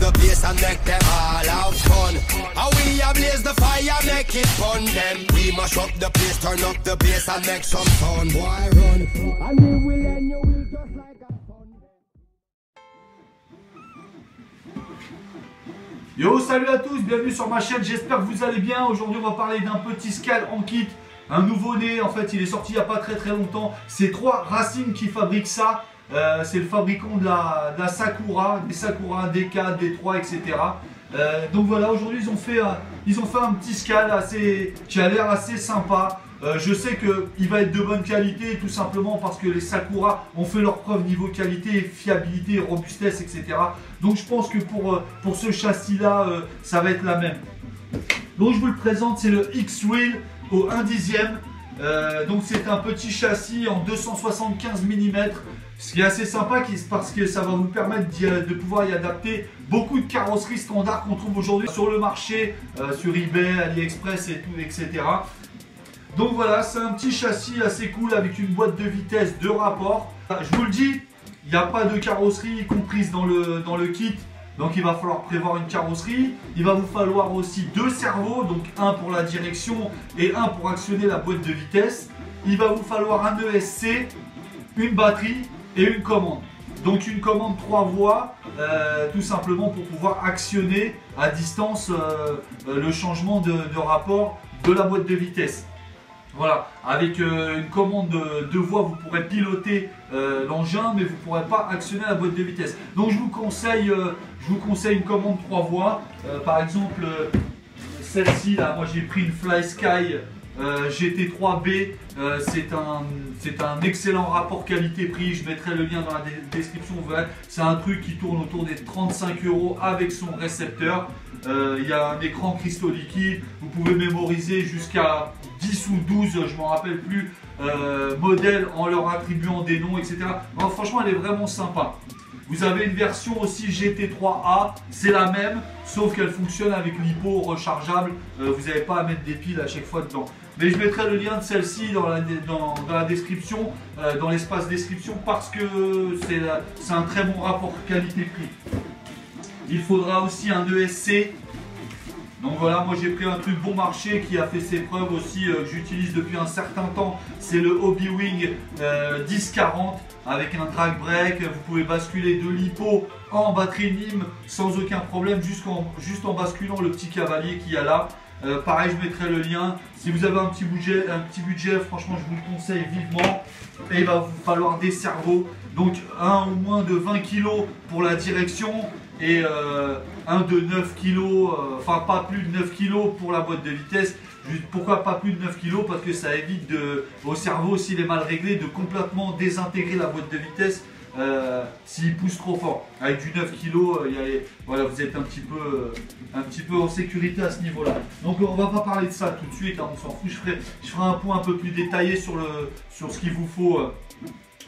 the place and make them all have fun. How we blaze the fire, make it fun. Them we mash up the place, turn up the bass and make some sound. Boy run, and we will end you will just like a fun. Yo, salut à tous, bienvenue sur ma chaîne, j'espère que vous allez bien. Aujourd'hui on va parler d'un petit Scal en kit, un nouveau-né, en fait il est sorti il n'y a pas très longtemps. C'est 3 Racing qui fabriquent ça, c'est le fabricant de la Sakura, des Sakura, D4, D3, etc. Donc voilà, aujourd'hui ils ont fait un petit Scal qui a l'air assez sympa. Je sais qu'il va être de bonne qualité tout simplement parce que les Sakura ont fait leur preuve niveau qualité, fiabilité, robustesse, etc. Donc je pense que pour ce châssis là, ça va être la même. Donc je vous le présente, c'est le X-Wheel au 1/10. Donc c'est un petit châssis en 275 mm. Ce qui est assez sympa parce que ça va vous permettre de pouvoir y adapter beaucoup de carrosseries standards qu'on trouve aujourd'hui sur le marché, sur eBay, AliExpress et tout, etc. Donc voilà, c'est un petit châssis assez cool avec une boîte de vitesse de rapport. Je vous le dis, il n'y a pas de carrosserie comprise dans le kit. Donc il va falloir prévoir une carrosserie. Il va vous falloir aussi 2 cerveaux, donc un pour la direction et un pour actionner la boîte de vitesse. Il va vous falloir un ESC, une batterie et une commande. Donc une commande 3 voies, tout simplement pour pouvoir actionner à distance le changement de rapport de la boîte de vitesse. Voilà, avec une commande de 2 voies, vous pourrez piloter l'engin, mais vous ne pourrez pas actionner la boîte de vitesse. Donc je vous conseille une commande 3 voies. Par exemple, celle-ci, là, moi j'ai pris une FlySky GT3B. C'est un excellent rapport qualité-prix. Je mettrai le lien dans la description. C'est un truc qui tourne autour des 35 € avec son récepteur. Il y a un écran cristaux liquide. Vous pouvez mémoriser jusqu'à 10 ou 12, je ne m'en rappelle plus, modèles en leur attribuant des noms, etc. Alors, franchement, elle est vraiment sympa. Vous avez une version aussi GT3A, c'est la même, sauf qu'elle fonctionne avec l'hypo rechargeable. Vous n'avez pas à mettre des piles à chaque fois dedans. Mais je mettrai le lien de celle-ci dans la description, dans l'espace description, parce que c'est un très bon rapport qualité-prix. Il faudra aussi un ESC. Donc voilà, moi j'ai pris un truc bon marché qui a fait ses preuves aussi, que j'utilise depuis un certain temps. C'est le Hobywing 1040 avec un drag brake. Vous pouvez basculer de l'hypo en batterie NIM sans aucun problème, juste en basculant le petit cavalier qu'il y a là. Pareil, je mettrai le lien. Si vous avez un petit budget, franchement je vous le conseille vivement. Et il va vous falloir des cerveaux. Donc un ou moins de 20 kg pour la direction et un de 9 kg, enfin pas plus de 9 kg pour la boîte de vitesse. Pourquoi pas plus de 9 kg? Parce que ça évite au cerveau, s'il est mal réglé, de complètement désintégrer la boîte de vitesse s'il pousse trop fort. Avec du 9 kg, voilà, vous êtes un petit peu en sécurité à ce niveau-là. Donc on va pas parler de ça tout de suite, hein, on s'en fout. Je ferai un point un peu plus détaillé sur ce qu'il vous faut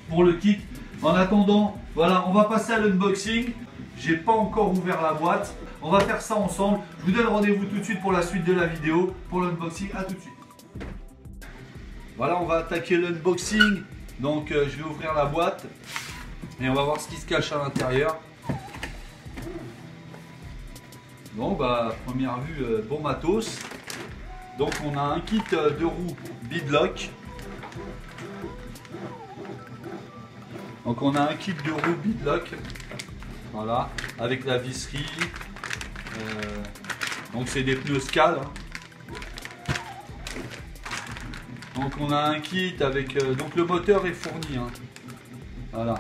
pour le kit. En attendant, voilà, on va passer à l'unboxing. J'ai pas encore ouvert la boîte. On va faire ça ensemble. Je vous donne rendez-vous tout de suite pour la suite de la vidéo, pour l'unboxing. À tout de suite. Voilà, on va attaquer l'unboxing. Donc je vais ouvrir la boîte et on va voir ce qui se cache à l'intérieur. Bon bah, première vue, bon matos. Donc on a un kit de roues Beadlock. Donc on a un kit de roues Beadlock. Voilà, avec la visserie. Donc c'est des pneus Scal. Hein. Donc on a un kit avec... donc le moteur est fourni. Hein. Voilà,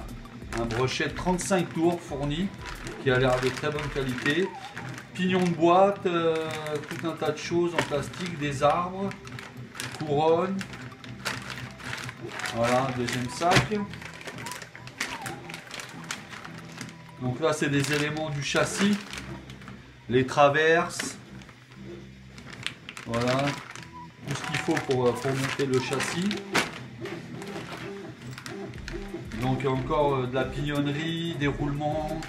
un brochet de 35 tours fourni, qui a l'air de très bonne qualité. Pignon de boîte, tout un tas de choses en plastique, des arbres, couronne. Voilà, deuxième sac. Donc là, c'est des éléments du châssis, les traverses, voilà, tout ce qu'il faut pour monter le châssis. Donc encore de la pignonnerie, des roulements,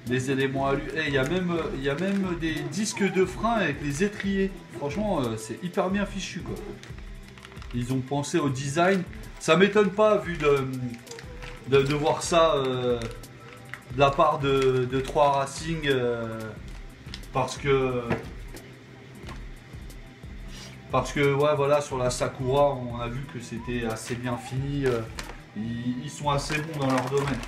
des éléments alu. Et il y a même des disques de frein avec les étriers. Franchement, c'est hyper bien fichu, quoi. Ils ont pensé au design. Ça m'étonne pas vu de voir ça de la part de 3 Racing parce que ouais, voilà, sur la Sakura on a vu que c'était assez bien fini, ils sont assez bons dans leur domaine.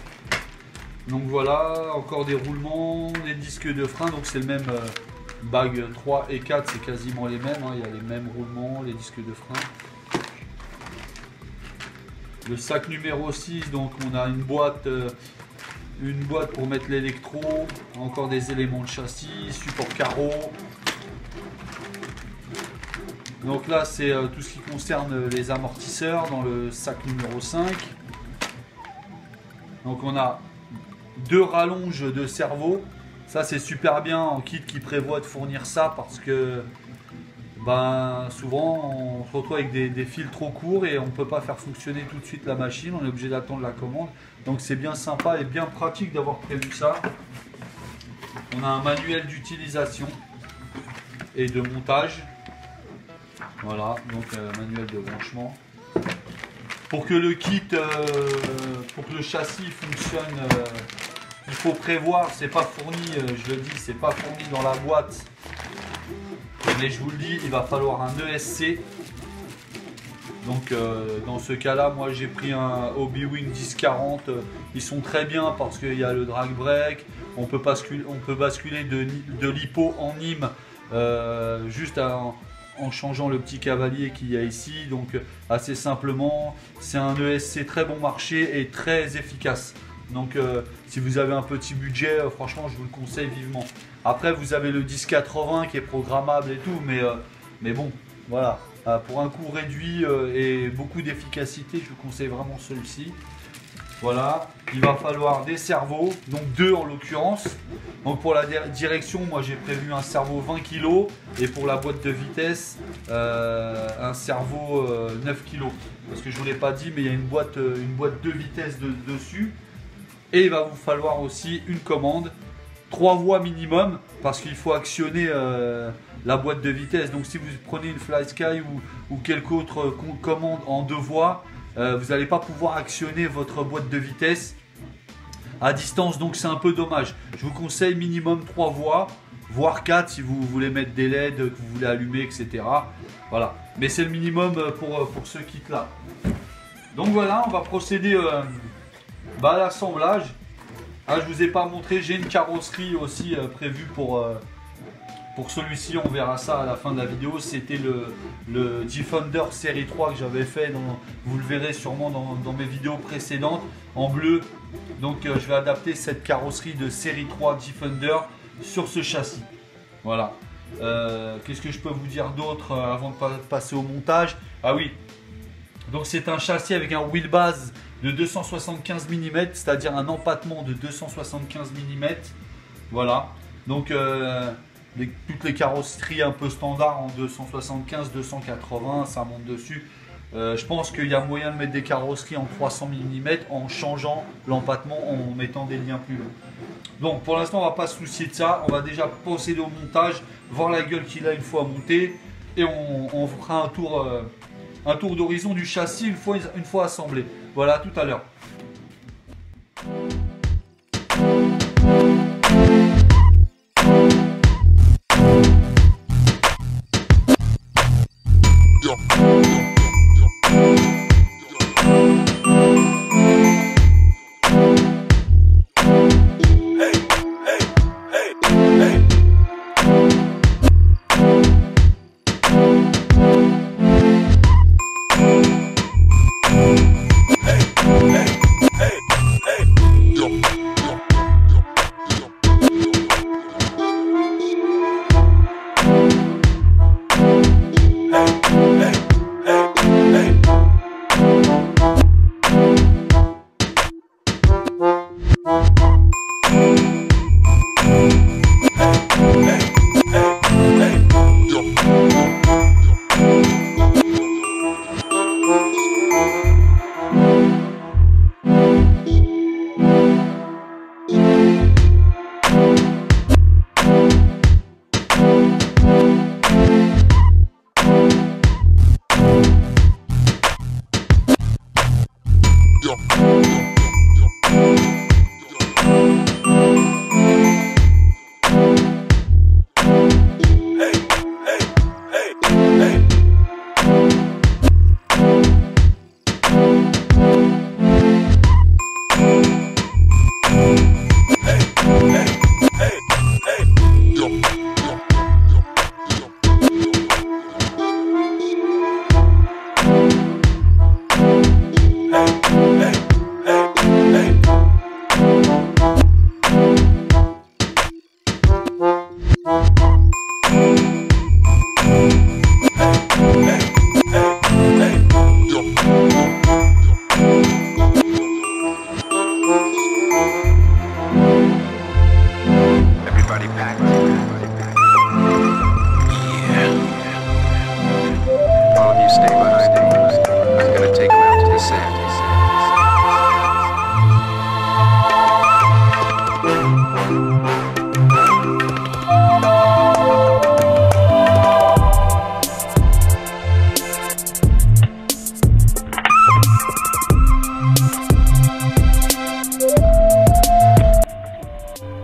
Donc voilà, encore des roulements, des disques de frein, donc c'est le même bag 3 et 4, c'est quasiment les mêmes, hein, il y a les mêmes roulements, les disques de frein. Le sac numéro 6, donc on a une boîte pour mettre l'électro, encore des éléments de châssis, support carreau. Donc là c'est tout ce qui concerne les amortisseurs dans le sac numéro 5. Donc on a 2 rallonges de cerveau, ça c'est super bien en kit qui prévoit de fournir ça parce que ben, souvent on se retrouve avec des fils trop courts et on ne peut pas faire fonctionner tout de suite la machine, on est obligé d'attendre la commande. Donc c'est bien sympa et bien pratique d'avoir prévu ça. On a un manuel d'utilisation et de montage. Voilà, donc manuel de branchement. Pour que le kit, pour que le châssis fonctionne, il faut prévoir, c'est pas fourni, je le dis, c'est pas fourni dans la boîte. Mais je vous le dis, il va falloir un ESC. Donc dans ce cas-là, moi j'ai pris un Hobby-Wing 1040. Ils sont très bien parce qu'il y a le drag brake. On peut basculer de l'hypo en IM juste en changeant le petit cavalier qu'il y a ici. Donc assez simplement, c'est un ESC très bon marché et très efficace. Donc si vous avez un petit budget, franchement je vous le conseille vivement. Après vous avez le 1080 qui est programmable et tout, mais bon, voilà. Pour un coût réduit et beaucoup d'efficacité, je vous conseille vraiment celui-ci. Voilà, il va falloir des servos, donc 2 en l'occurrence. Donc pour la direction, moi j'ai prévu un servo 20 kg et pour la boîte de vitesse, un servo 9 kg. Parce que je ne vous l'ai pas dit, mais il y a une boîte de vitesse dessus. Et il va vous falloir aussi une commande, 3 voies minimum, parce qu'il faut actionner la boîte de vitesse. Donc si vous prenez une FlySky ou quelque autre commande en 2 voies, vous n'allez pas pouvoir actionner votre boîte de vitesse à distance, donc c'est un peu dommage. Je vous conseille minimum 3 voies, voire 4 si vous voulez mettre des LED que vous voulez allumer, etc. Voilà, mais c'est le minimum pour ce kit là. Donc voilà, on va procéder à l'assemblage. Je vous ai pas montré, j'ai une carrosserie aussi prévue pour celui-ci, on verra ça à la fin de la vidéo. C'était le Defender série 3 que j'avais fait, vous le verrez sûrement dans mes vidéos précédentes, en bleu. Donc je vais adapter cette carrosserie de série 3 Defender sur ce châssis. Voilà. Qu'est-ce que je peux vous dire d'autre avant de passer au montage? Ah oui, donc c'est un châssis avec un wheelbase de 275 mm, c'est-à-dire un empattement de 275 mm. Voilà. Donc toutes les carrosseries un peu standard en 275, 280, ça monte dessus. Je pense qu'il y a moyen de mettre des carrosseries en 300 mm en changeant l'empattement, en mettant des liens plus longs. Donc pour l'instant on va pas se soucier de ça, on va déjà procéder au montage, voir la gueule qu'il a une fois monté et on fera un tour d'horizon du châssis une fois assemblé. Voilà, à tout à l'heure.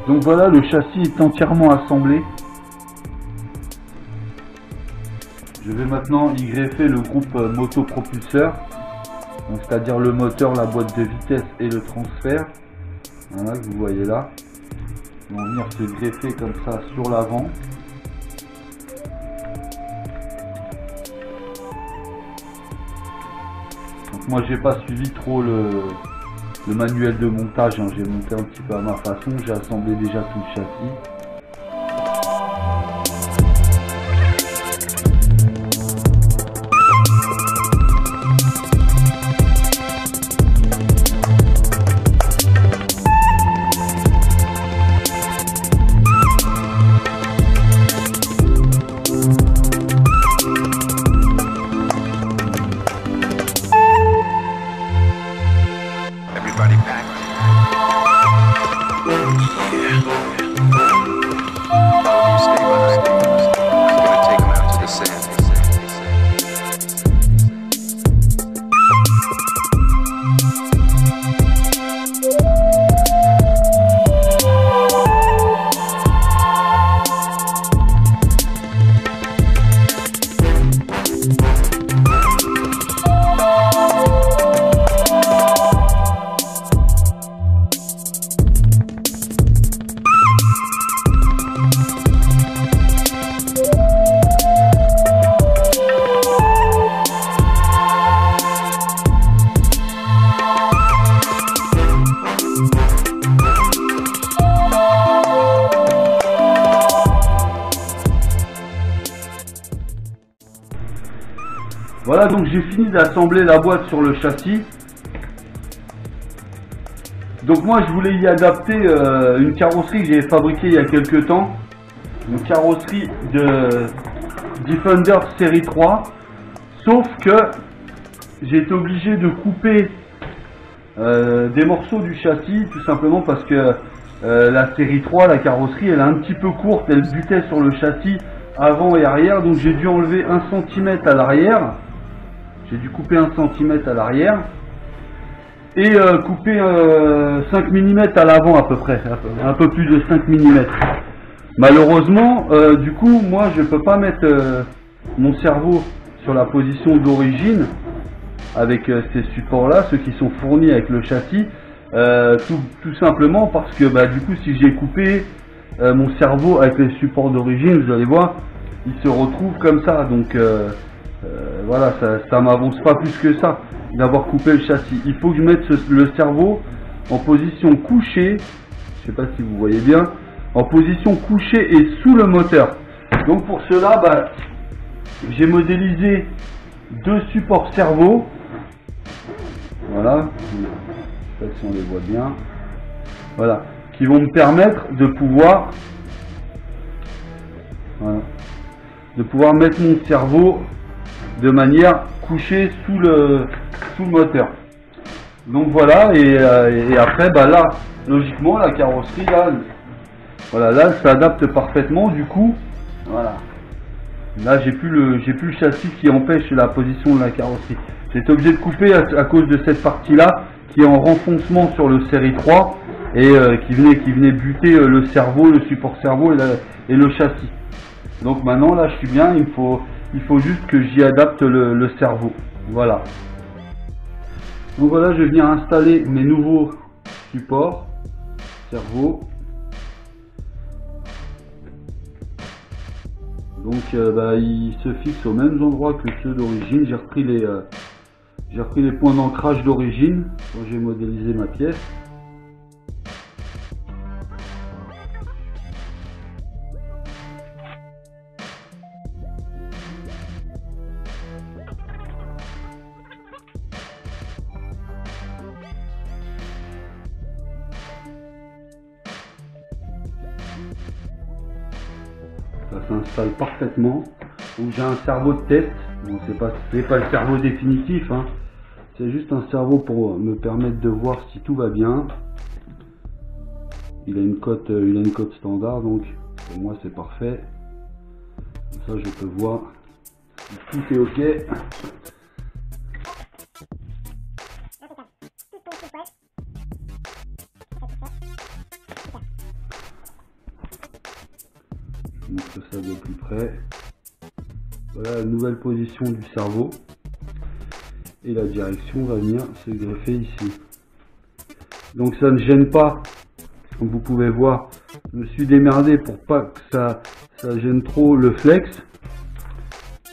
Donc voilà, le châssis est entièrement assemblé. Je vais maintenant y greffer le groupe motopropulseur, c'est-à-dire le moteur, la boîte de vitesse et le transfert. Voilà, que vous voyez là. Ils vont venir se greffer comme ça sur l'avant. Donc moi j'ai pas suivi trop le manuel de montage, hein. J'ai monté un petit peu à ma façon, j'ai assemblé déjà tout le châssis. Voilà, donc j'ai fini d'assembler la boîte sur le châssis. Donc moi je voulais y adapter une carrosserie que j'ai fabriquée il y a quelques temps. Une carrosserie de Defender série 3. Sauf que j'ai été obligé de couper des morceaux du châssis, tout simplement parce que la série 3, la carrosserie, elle est un petit peu courte, elle butait sur le châssis avant et arrière, donc j'ai dû enlever 1 cm à l'arrière. J'ai dû couper 1 cm à l'arrière et couper 5 mm à l'avant à peu près, un peu plus de 5 mm. Malheureusement, du coup, moi je peux pas mettre mon cerveau sur la position d'origine avec ces supports là, ceux qui sont fournis avec le châssis, tout simplement parce que du coup si j'ai coupé mon cerveau avec les supports d'origine, vous allez voir, il se retrouve comme ça, donc voilà, ça m'avance pas plus que ça d'avoir coupé le châssis. Il faut que je mette le cerveau en position couchée, je sais pas si vous voyez bien, en position couchée et sous le moteur. Donc pour cela, j'ai modélisé 2 supports cerveau. Voilà, je sais pas si on les voit bien. Voilà, qui vont me permettre de pouvoir, voilà, de pouvoir mettre mon cerveau de manière couchée sous le moteur. Donc voilà, et après là logiquement la carrosserie là, voilà, là elle s'adapte parfaitement, du coup voilà, là j'ai plus le châssis qui empêche la position de la carrosserie. J'étais obligé de couper à cause de cette partie là qui est en renfoncement sur le série 3 et qui venait buter le cerveau, le support cerveau et le châssis. Donc maintenant là je suis bien, il faut juste que j'y adapte le cerveau. Voilà. Donc voilà, je viens installer mes nouveaux supports cerveau. Donc ils se fixent aux mêmes endroits que ceux d'origine. J'ai repris les points d'ancrage d'origine quand j'ai modélisé ma pièce. Ça s'installe parfaitement. Donc j'ai un cerveau de test. Bon, c'est pas le cerveau définitif, hein. C'est juste un cerveau pour me permettre de voir si tout va bien. Il a une cote standard, donc pour moi c'est parfait. Comme ça je peux voir si tout est ok. montre ça de plus près. Voilà la nouvelle position du cerveau. Et la direction va venir se greffer ici. Donc ça ne gêne pas. Comme vous pouvez voir, je me suis démerdé pour pas que ça gêne trop le flex.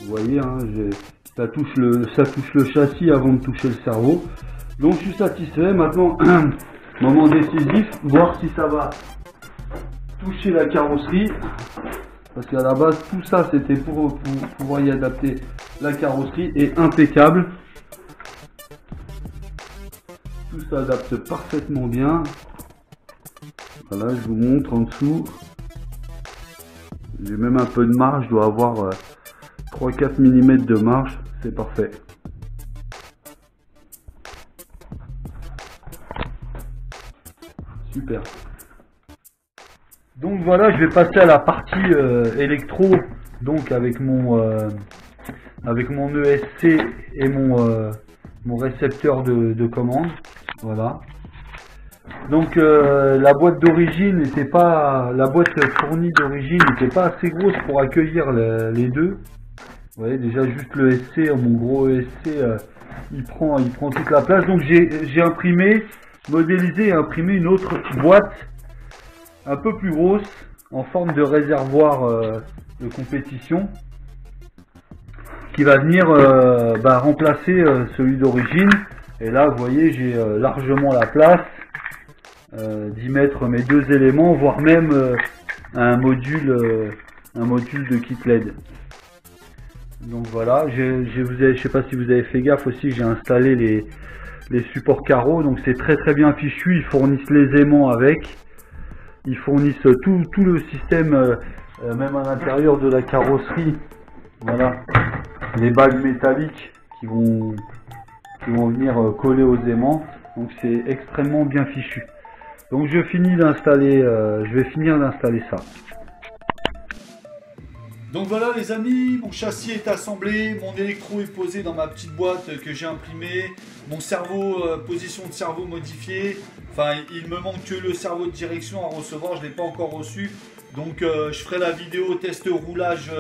Vous voyez, hein, ça touche le châssis avant de toucher le cerveau. Donc je suis satisfait. Maintenant, moment décisif, voir si ça va toucher la carrosserie. Parce qu'à la base, tout ça c'était pour pouvoir y adapter la carrosserie, est impeccable. Tout s'adapte parfaitement bien. Voilà, je vous montre en dessous. J'ai même un peu de marge, je dois avoir 3-4 mm de marge, c'est parfait. Super. Donc voilà, je vais passer à la partie électro, donc avec mon ESC et mon récepteur de commande. Voilà. Donc la boîte d'origine n'était pas, la boîte fournie d'origine n'était pas assez grosse pour accueillir les deux. Vous voyez déjà juste le SC, mon gros ESC, il prend toute la place. Donc j'ai imprimé, modélisé et imprimé une autre boîte un peu plus grosse en forme de réservoir de compétition qui va venir remplacer celui d'origine. Et là vous voyez j'ai largement la place d'y mettre mes deux éléments, voire même un module de kit LED. Donc voilà, je sais pas si vous avez fait gaffe aussi, j'ai installé les supports carreaux, donc c'est très bien fichu, ils fournissent les aimants avec, ils fournissent tout le système, même à l'intérieur de la carrosserie. Voilà, les bagues métalliques qui vont venir coller aux aimants, donc c'est extrêmement bien fichu. Donc je vais finir d'installer ça. Donc voilà les amis, mon châssis est assemblé, mon électro est posé dans ma petite boîte que j'ai imprimée, mon cerveau, position de cerveau modifiée, enfin il me manque que le cerveau de direction à recevoir, je ne l'ai pas encore reçu. Donc je ferai la vidéo test roulage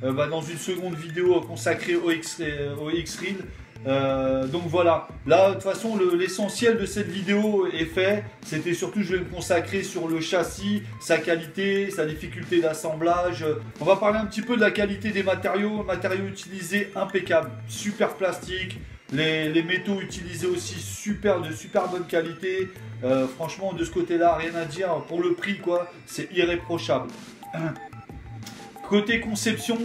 dans une seconde vidéo consacrée au X-Reel. Donc voilà, là de toute façon l'essentiel de cette vidéo est fait. C'était surtout, je vais me consacrer sur le châssis, sa qualité, sa difficulté d'assemblage. On va parler un petit peu de la qualité des matériaux. Matériaux utilisés impeccables, super plastique. Les métaux utilisés aussi de super bonne qualité. Franchement de ce côté là rien à dire, pour le prix quoi, c'est irréprochable. Côté conception,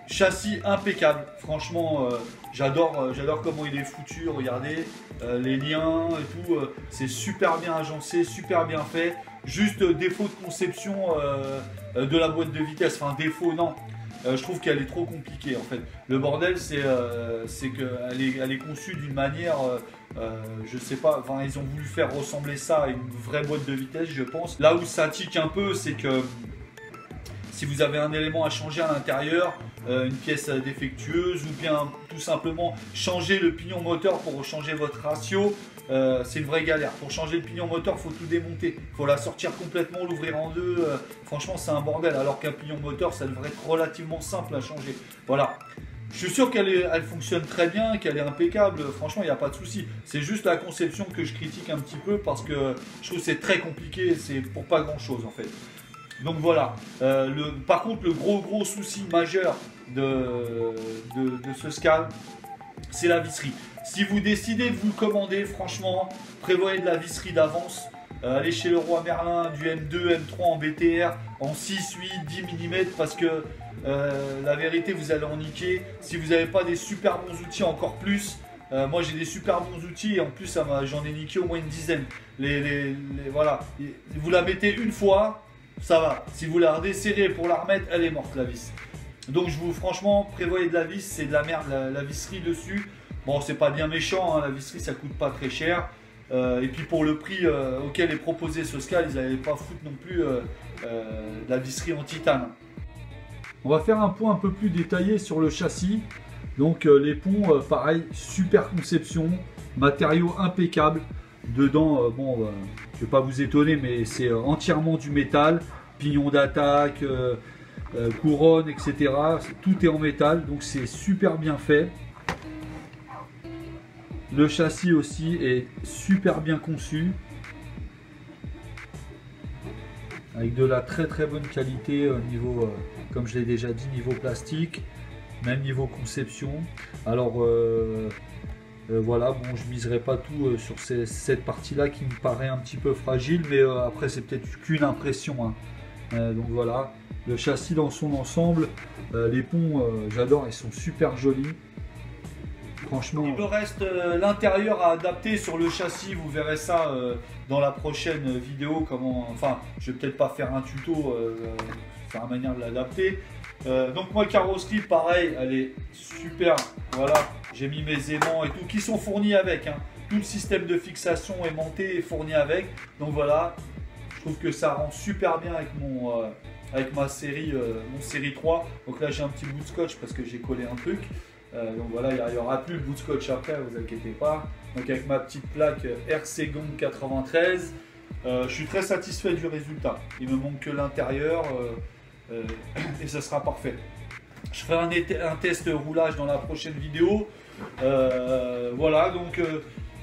châssis impeccable, franchement j'adore comment il est foutu, regardez les liens et tout, c'est super bien agencé, super bien fait. Juste défaut de conception de la boîte de vitesse, enfin défaut non, je trouve qu'elle est trop compliquée en fait. Le bordel c'est qu'elle est conçue d'une manière, je sais pas, enfin ils ont voulu faire ressembler ça à une vraie boîte de vitesse je pense. Là où ça tique un peu c'est que si vous avez un élément à changer à l'intérieur, une pièce défectueuse ou bien tout simplement changer le pignon moteur pour changer votre ratio, c'est une vraie galère. Pour changer le pignon moteur, il faut tout démonter, il faut la sortir complètement, l'ouvrir en deux, franchement c'est un bordel, alors qu'un pignon moteur ça devrait être relativement simple à changer. Voilà, je suis sûr qu'elle fonctionne très bien, qu'elle est impeccable, franchement il n'y a pas de souci. C'est juste la conception que je critique un petit peu parce que je trouve que c'est très compliqué, c'est pour pas grand chose en fait. Donc voilà, par contre le gros souci majeur de ce SCAL, c'est la visserie. Si vous décidez de vous le commander, franchement, prévoyez de la visserie d'avance. Allez chez Leroy Merlin, du M2, M3 en BTR, en 6, 8, 10 mm, parce que la vérité, vous allez en niquer. Si vous n'avez pas des super bons outils, encore plus. Moi j'ai des super bons outils et en plus j'en ai niqué au moins une dizaine. Voilà, vous la mettez une fois, ça va. Si vous la redesserrez pour la remettre, elle est morte la vis. Donc franchement, prévoyez de la vis, c'est de la merde la visserie dessus. Bon, c'est pas bien méchant, hein, la visserie ça coûte pas très cher. Et puis pour le prix auquel est proposé ce SCAL, ils n'allaient pas foutre non plus la visserie en titane. On va faire un point un peu plus détaillé sur le châssis. Donc les ponts, pareil, super conception, matériaux impeccables. Dedans, je vais pas vous étonner, mais c'est entièrement du métal, pignon d'attaque, couronne, etc. Tout est en métal, donc c'est super bien fait. Le châssis aussi est super bien conçu, avec de la très bonne qualité au niveau, comme je l'ai déjà dit, niveau plastique, même niveau conception. Alors voilà, bon, je miserai pas tout sur cette partie-là qui me paraît un petit peu fragile, mais après c'est peut-être qu'une impression, hein. Donc voilà, le châssis dans son ensemble, les ponts, j'adore, ils sont super jolis. Franchement, il me reste l'intérieur à adapter sur le châssis, vous verrez ça dans la prochaine vidéo. Comment, enfin, je vais peut-être pas faire un tuto sur la manière de l'adapter. Donc moi, carrosserie, pareil, elle est super. Voilà, j'ai mis mes aimants et tout qui sont fournis avec, hein. Tout le système de fixation aimanté est fourni avec. Donc voilà, je trouve que ça rend super bien avec avec ma série, mon série 3. Donc là, j'ai un petit bout de scotch parce que j'ai collé un truc. Donc voilà, il n'y aura plus le bout de scotch après, vous inquiétez pas. Donc avec ma petite plaque RC Gang 93, je suis très satisfait du résultat. Il me manque que l'intérieur et ça sera parfait. Je ferai un test roulage dans la prochaine vidéo. Voilà, donc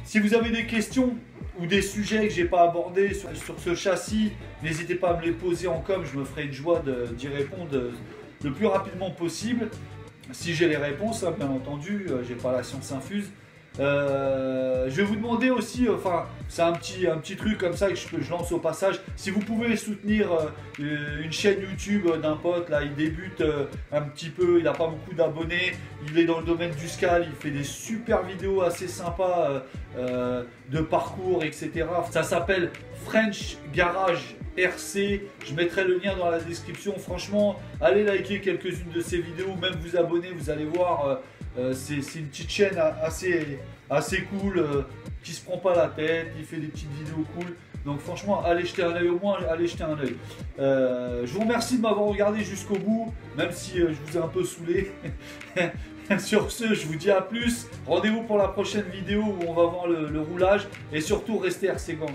si vous avez des questions ou des sujets que j'ai pas abordés sur ce châssis, n'hésitez pas à me les poser en com, je me ferai une joie d'y répondre le plus rapidement possible. Si j'ai les réponses, hein, bien entendu, j'ai pas la science infuse. Je vais vous demander aussi, enfin, c'est un petit truc comme ça que je lance au passage. Si vous pouvez soutenir une chaîne YouTube d'un pote, là, il débute un petit peu, il n'a pas beaucoup d'abonnés, il est dans le domaine du scal, il fait des super vidéos assez sympas de parcours, etc. Ça s'appelle French Garage RC, je mettrai le lien dans la description. Franchement, allez liker quelques-unes de ces vidéos, même vous abonner, vous allez voir, c'est une petite chaîne assez cool, qui se prend pas la tête, il fait des petites vidéos cool. Donc franchement, allez jeter un œil, au moins allez jeter un œil. Je vous remercie de m'avoir regardé jusqu'au bout, même si je vous ai un peu saoulé. Sur ce, je vous dis à plus. Rendez-vous pour la prochaine vidéo où on va voir le roulage et surtout restez RC Gang.